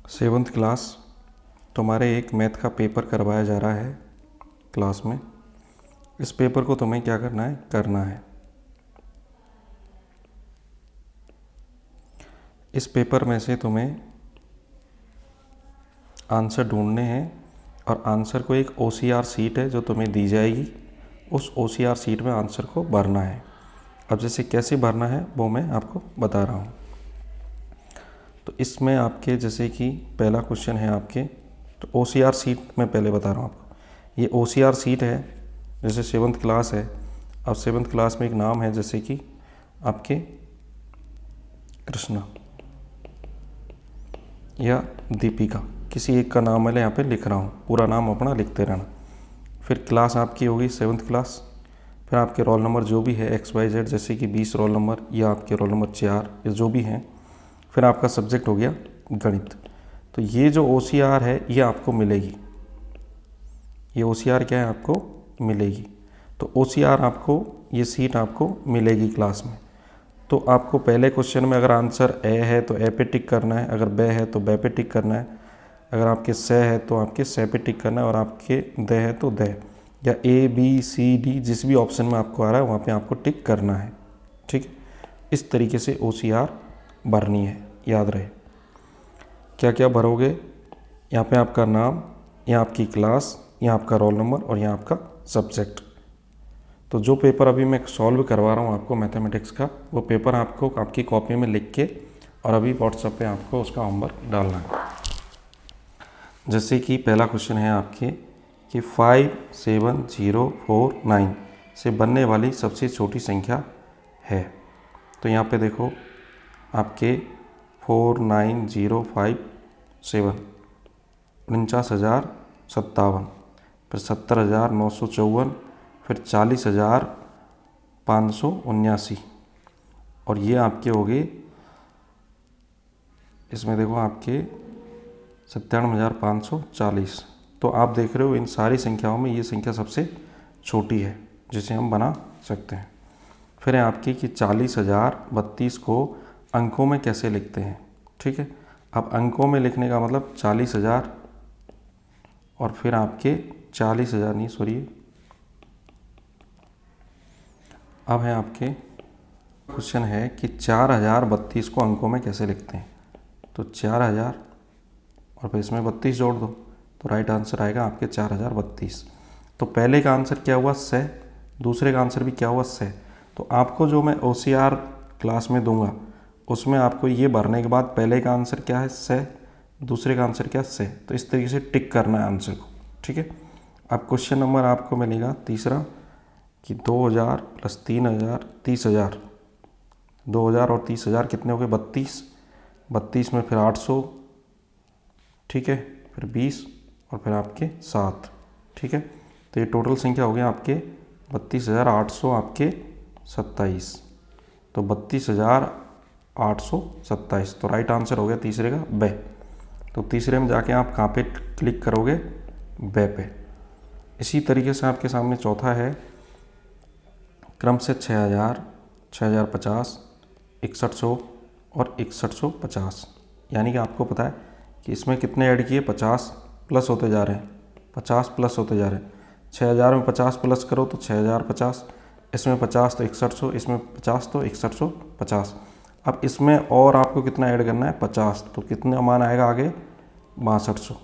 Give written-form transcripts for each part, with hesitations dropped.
Seventh class तुम्हारे एक math का पेपर करवाया जा रहा है क्लास में। इस पेपर को तुम्हें क्या करना है। इस पेपर में से तुम्हें आंसर ढूंढने हैं और आंसर को एक OCR सीट है जो तुम्हें दी जाएगी, उस OCR सीट में आंसर को भरना है। अब जैसे कैसे भरना है वो मैं आपको बता रहा हूँ। तो इसमें आपके जैसे कि पहला क्वेश्चन है आपके, तो OCR सीट मैं पहले बता रहा हूँ आपको। ये OCR सीट है, जैसे सेवन्थ क्लास है। अब सेवन्थ क्लास में एक नाम है जैसे कि आपके कृष्णा या दीपिका, किसी एक का नाम मैं यहाँ पे लिख रहा हूँ, पूरा नाम अपना लिखते रहना। फिर क्लास आपकी होगी सेवन्थ क्लास। फिर आपके रोल नंबर जो भी है XYZ, जैसे कि 20 रोल नंबर या आपके रोल नंबर 4 या जो भी हैं। फिर आपका सब्जेक्ट हो गया गणित। तो ये जो OCR है ये आपको मिलेगी, ये OCR क्या है आपको मिलेगी। तो OCR आपको, ये सीट आपको मिलेगी क्लास में। तो आपको पहले क्वेश्चन में अगर आंसर ए है तो ए पे टिक करना है, अगर बे है तो बे पे टिक करना है, अगर आपके से है तो आपके से पे टिक करना है, और आपके द है तो द, या ABCD जिस भी ऑप्शन में आपको आ रहा है वहाँ पे आपको टिक करना है। ठीक है, इस तरीके से OCR भरनी है, याद रहे। क्या क्या भरोगे, यहाँ पे आपका नाम, यहाँ आपकी क्लास, यहाँ आपका रोल नंबर और यहाँ आपका सब्जेक्ट। तो जो पेपर अभी मैं सॉल्व करवा रहा हूँ आपको मैथमेटिक्स का, वो पेपर आपको आपकी कॉपी में लिख के और अभी व्हाट्सएप पे आपको उसका होमवर्क डालना है। जैसे कि पहला क्वेश्चन है आपके कि 57049 से बनने वाली सबसे छोटी संख्या है। तो यहाँ पे देखो आपके 49057, 49,057, फिर 70,954, फिर 40,579, और ये आपके हो गए, इसमें देखो आपके 97,540। तो आप देख रहे हो इन सारी संख्याओं में ये संख्या सबसे छोटी है जिसे हम बना सकते हैं। फिर है आपकी कि 40,032 को अंकों में कैसे लिखते हैं। ठीक है, अब अंकों में लिखने का मतलब 40,000 और फिर आपके 40,000 नहीं, सॉरी, अब है आपके क्वेश्चन है कि 4032 को अंकों में कैसे लिखते हैं। तो 4000 और फिर इसमें 32 जोड़ दो, तो राइट आंसर आएगा आपके 4032। तो पहले का आंसर क्या हुआ से, दूसरे का आंसर भी क्या हुआ से। तो आपको जो मैं OCR क्लास में दूंगा उसमें आपको ये भरने के बाद पहले का आंसर क्या है से, दूसरे का आंसर क्या से, तो इस तरीके से टिक करना है आंसर को। ठीक है, अब क्वेश्चन नंबर आपको मिलेगा तीसरा कि 2000 + 3000 30,000, 2000 और 30,000 कितने हो गए 32, 32 में फिर 800, ठीक है, फिर 20 और फिर आपके 7। ठीक है, तो ये टोटल संख्या हो गया आपके 32,800 आपके 27। तो 32,827, तो राइट आंसर हो गया तीसरे का बे। तो तीसरे में जाके आप कहाँ पे क्लिक करोगे, बे पे। इसी तरीके से आपके सामने चौथा है क्रम से 6,000, 6,050, 6100 और 6150। यानी कि आपको पता है कि इसमें कितने ऐड किए, 50 प्लस होते जा रहे हैं, 50 प्लस होते जा रहे हैं। 6,000 में 50 प्लस करो तो 6,050, इसमें 50 तो 6100, इसमें 50 तो 6150। अब इसमें और आपको कितना ऐड करना है, 50, तो कितना मान आएगा आगे 6200,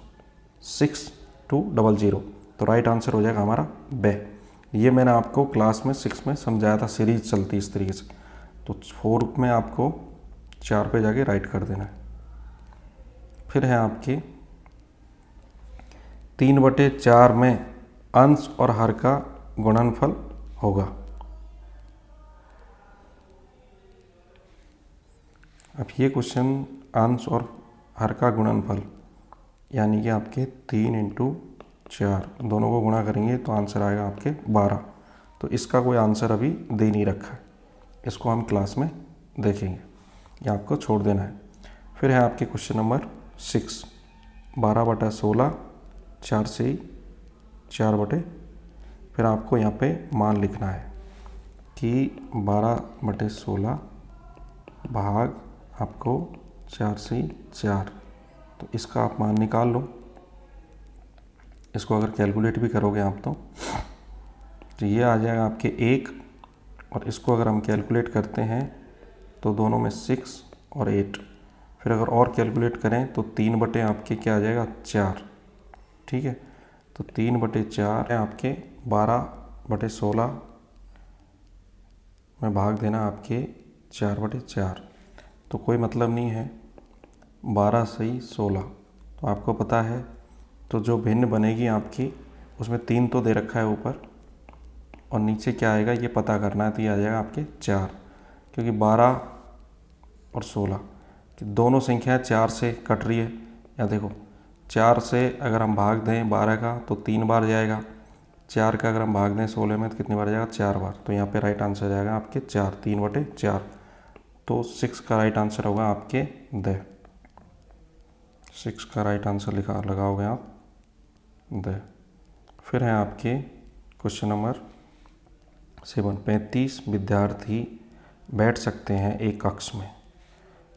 6200। तो राइट आंसर हो जाएगा हमारा बे। ये मैंने आपको क्लास में 6 में समझाया था, सीरीज चलती इस तरीके से। तो 4 में आपको 4 पे जाके राइट कर देना है। फिर है आपकी 3/4 में अंश और हर का गुणनफल होगा। अब ये क्वेश्चन अंश और हर का गुणनफल यानी कि आपके 3 × 4 दोनों को गुणा करेंगे तो आंसर आएगा आपके 12। तो इसका कोई आंसर अभी दे नहीं रखा है, इसको हम क्लास में देखेंगे, ये आपको छोड़ देना है। फिर है आपके क्वेश्चन नंबर 6, 12/16, 4 से 4 फिर आपको यहाँ पे मान लिखना है कि 12/16 भाग आपको 4 से 4, तो इसका आप मान निकाल लो। इसको अगर कैलकुलेट भी करोगे आप तो ये आ जाएगा आपके 1, और इसको अगर हम कैलकुलेट करते हैं तो दोनों में 6 और 8। फिर अगर और कैलकुलेट करें तो 3 बटे आपके क्या आ जाएगा 4। ठीक है, तो 3 बटे 4 है आपके 12/16 में भाग देना आपके 4/4। तो कोई मतलब नहीं है, 12 सही 16। तो आपको पता है, तो जो भिन्न बनेगी आपकी उसमें 3 तो दे रखा है ऊपर, और नीचे क्या आएगा ये पता करना है। तो ये आ जाएगा आपके 4, क्योंकि 12 और 16 कि दोनों संख्याएं 4 से कट रही है। या देखो 4 से अगर हम भाग दें 12 का तो 3 बार जाएगा, 4 का अगर हम भाग दें 16 में तो कितनी बार जाएगा 4 बार। तो यहाँ पे राइट आंसर जाएगा आपके 4, 3/4। तो 6 का राइट आंसर होगा आपके द। 6 का राइट आंसर लगाओगे आप द। फिर है आपके क्वेश्चन नंबर 7। 35 विद्यार्थी बैठ सकते हैं एक कक्ष में।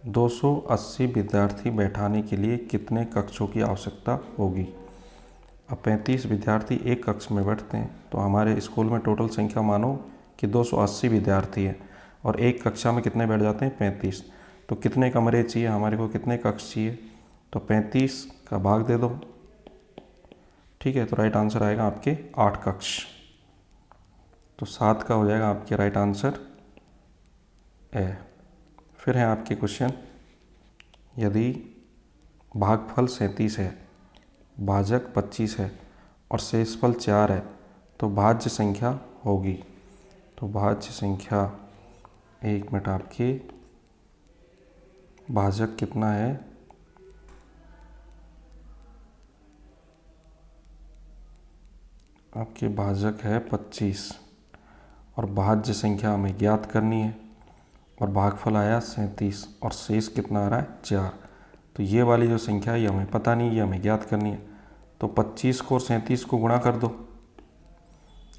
280 विद्यार्थी बैठाने के लिए कितने कक्षों की आवश्यकता होगी। अब 35 विद्यार्थी एक कक्ष में बैठते हैं, तो हमारे स्कूल में टोटल संख्या मानो कि 280 विद्यार्थी है, और एक कक्षा में कितने बैठ जाते हैं 35। तो कितने कमरे चाहिए हमारे को, कितने कक्ष चाहिए। तो 35 का भाग दे दो। ठीक है, तो राइट आंसर आएगा आपके 8 कक्ष। तो 7 का हो जाएगा आपके राइट आंसर ए। फिर है आपके क्वेश्चन, यदि भागफल 37 है, भाजक 25 है और शेषफल 4 है तो भाज्य संख्या होगी। तो भाज्य संख्या, एक मिनट, आपकी भाजक कितना है, आपके भाजक है 25, और भाज्य संख्या हमें ज्ञात करनी है, और भागफल आया 37 और शेष कितना आ रहा है 4। तो ये वाली जो संख्या है ये हमें पता नहीं, ये हमें ज्ञात करनी है। तो 25 को और 37 को गुणा कर दो,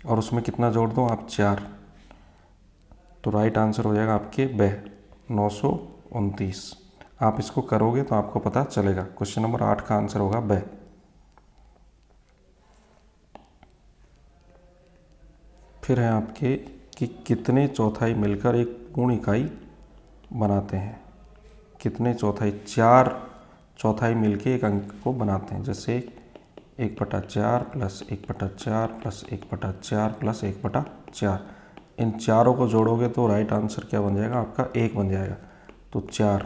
और उसमें कितना जोड़ दो आप 4। तो राइट आंसर हो जाएगा आपके 929। आप इसको करोगे तो आपको पता चलेगा। क्वेश्चन नंबर 8 का आंसर होगा ब। फिर है आपके कि कितने चौथाई मिलकर एक पूर्ण इकाई बनाते हैं। कितने चौथाई, 4 चौथाई मिलके एक अंक को बनाते हैं। जैसे 1/4 प्लस 1/4 प्लस 1/4 प्लस 1/4। इन चारों को जोड़ोगे तो राइट आंसर क्या बन जाएगा आपका 1 बन जाएगा। तो 4,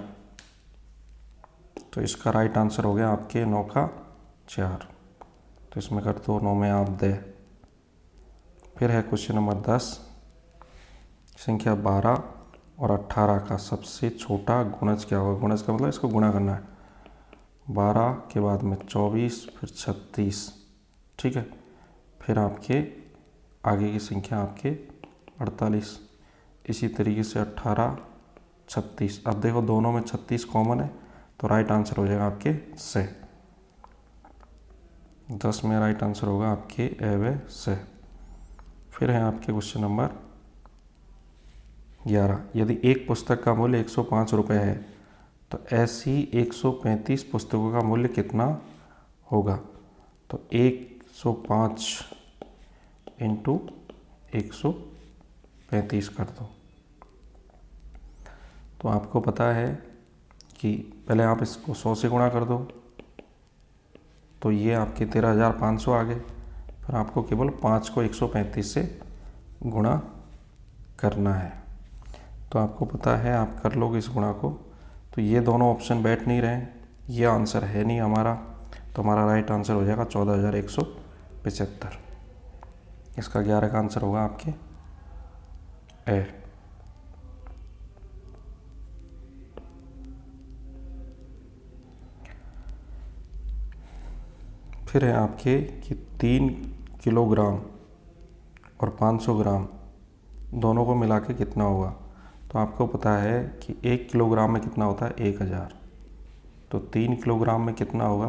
तो इसका राइट आंसर हो गया आपके 9 का 4। तो इसमें कर दो 9 में आप दे। फिर है क्वेश्चन नंबर 10। संख्या 12 और 18 का सबसे छोटा गुणज क्या होगा। गुणज का मतलब इसको गुणा करना है। 12 के बाद में 24, फिर 36। ठीक है, फिर आपके आगे की संख्या आपके 48। इसी तरीके से 18, 36। अब देखो दोनों में 36 कॉमन है, तो राइट आंसर हो जाएगा आपके से। 10 में राइट आंसर होगा आपके ए से। फिर है आपके क्वेश्चन नंबर 11। यदि एक पुस्तक का मूल्य 105 रुपये है तो ऐसी 135 पुस्तकों का मूल्य कितना होगा। तो 105 इंटू 135 कर दो। तो आपको पता है कि पहले आप इसको 100 से गुणा कर दो, तो ये आपके 13,500 आ गए। फिर आपको केवल 5 को 135 से गुणा करना है। तो आपको पता है, आप कर लोगे इस गुणा को। तो ये दोनों ऑप्शन बैठ नहीं रहे, ये आंसर है नहीं हमारा। तो हमारा राइट आंसर हो जाएगा 14,175। इसका 11 का आंसर होगा आपके ए। फिर है आपके कि 3 किलोग्राम और 500 ग्राम दोनों को मिला के कितना होगा। तो आपको पता है कि 1 किलोग्राम में कितना होता है 1000। तो 3 किलोग्राम में कितना होगा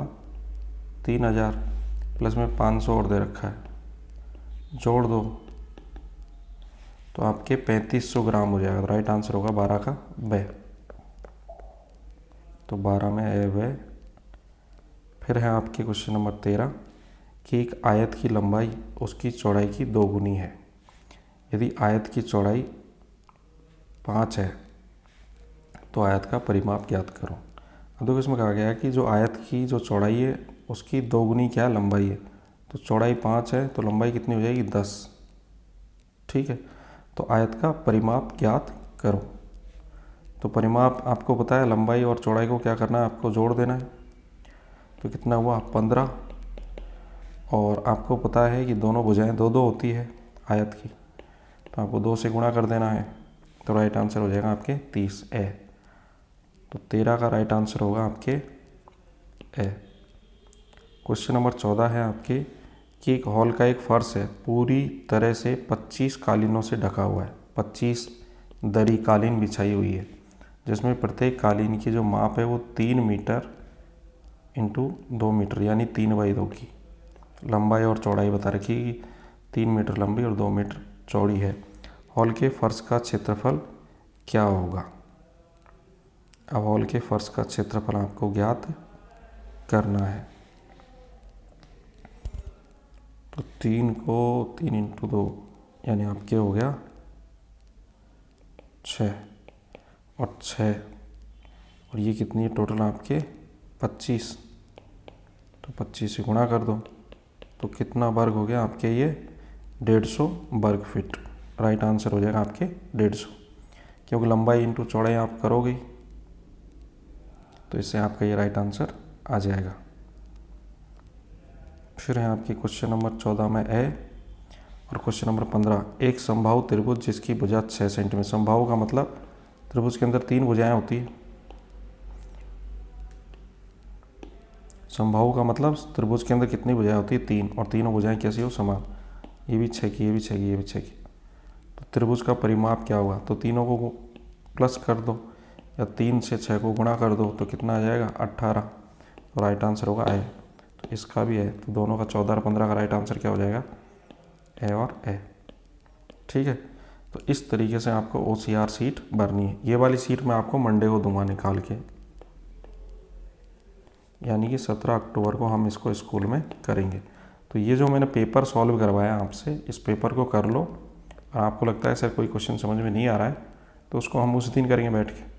3000, प्लस में 500 और दे रखा है, जोड़ दो तो आपके 3500 ग्राम हो जाएगा। राइट आंसर होगा 12 का ब। तो 12 में ए व फिर है आपके क्वेश्चन नंबर 13 कि एक आयत की लंबाई उसकी चौड़ाई की 2 गुनी है। यदि आयत की चौड़ाई 5 है तो आयत का परिमाप ज्ञात करो। अब देखो इसमें कहा गया है कि जो आयत की जो चौड़ाई है उसकी 2 गुनी क्या लंबाई है। तो चौड़ाई 5 है तो लंबाई कितनी हो जाएगी 10। ठीक है, तो आयत का परिमाप ज्ञात करो। तो परिमाप आपको पता है, लंबाई और चौड़ाई को क्या करना है, आपको जोड़ देना है। तो कितना हुआ 15, और आपको पता है कि दोनों भुजाएं 2 2 होती है आयत की, तो आपको 2 से गुणा कर देना है। तो राइट आंसर हो जाएगा आपके 30 ए। तो 13 का राइट आंसर होगा आपके ए। क्वेश्चन नंबर 14 है आपके कि एक हॉल का एक फर्श है पूरी तरह से 25 कालीनों से ढका हुआ है। 25 दरी कालीन बिछाई हुई है जिसमें प्रत्येक कालीन की जो माप है वो 3 मीटर इंटू 2 मीटर यानी 3/2 की लंबाई और चौड़ाई बता रखी है। 3 मीटर लंबी और 2 मीटर चौड़ी है। हॉल के फर्श का क्षेत्रफल क्या होगा। अब हॉल के फर्श का क्षेत्रफल आपको ज्ञात करना है। तो 3 को 3 इंटू 2 यानी आपके हो गया 6, और 6 और ये कितनी है टोटल आपके 25। तो 25 से गुणा कर दो तो कितना वर्ग हो गया आपके ये 150 वर्ग फीट। राइट आंसर हो जाएगा आपके 150, क्योंकि लंबाई इंटू चौड़ाई आप करोगे तो इससे आपका ये राइट आंसर आ जाएगा। फिर है आपके क्वेश्चन नंबर 14 में ए, और क्वेश्चन नंबर 15 एक समबाहु त्रिभुज जिसकी भुजा 6 सेंटीमीटर। समबाहु का मतलब त्रिभुज के अंदर 3 भुजाएं होती है। समबाहु का मतलब त्रिभुज के अंदर कितनी भुजाएं होती है 3, और तीनों भुजाएं कैसी हो समान। ये भी 6 की, ये भी 6 की, ये भी 6 की। तो त्रिभुज का परिमाप क्या होगा, तो तीनों को प्लस कर दो या 3 से 6 को गुणा कर दो तो कितना आ जाएगा 18। तो राइट आंसर होगा ए। तो इसका भी है, तो दोनों का 14 और 15 का राइट आंसर क्या हो जाएगा ए और ए। ठीक है, तो इस तरीके से आपको OCR सीट भरनी है। ये वाली सीट मैं आपको मंडे को दूंगा निकाल के, यानी कि 17 अक्टूबर को हम इसको स्कूल में करेंगे। तो ये जो मैंने पेपर सॉल्व करवाया आपसे, इस पेपर को कर लो, और आपको लगता है सर कोई क्वेश्चन समझ में नहीं आ रहा है तो उसको हम उस दिन करेंगे बैठ के।